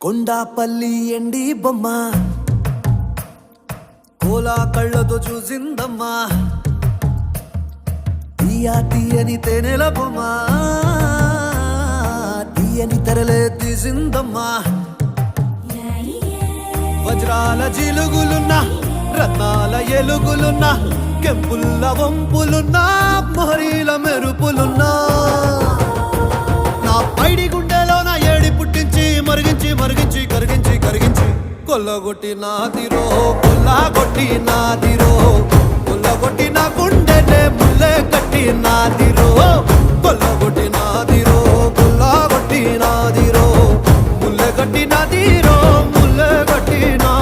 కొండాపల్లి ఎండి బొమ్మ కోలా కళ్ళతో చూసిందమ్మా తీయా తీయని తేనెల బొమ్మ తీయని తెరలే తీసిందమ్మా వజ్రాల జిలుగులున్నా రత్నాల ఎలుగులున్నా కెంపుల్ల వంపులున్నా మొహరీల మెరుపులున్నా నా పైడి గుండెలో నా ఏడి పుట్టించి మరిగించి మరిగించి కరిగించి కరిగించి కొల్లగొట్టి నాదిరో కొల్లగొట్టి నాదిరో కొల్లగొట్టి నా గుండెనే ముల్లె కట్టి నాదిరో కొల్లగొట్టి నాదిరో కొల్లగొట్టి నాదిరో ముల్లె కట్టి నాదిరో ముల్లె కట్టి నా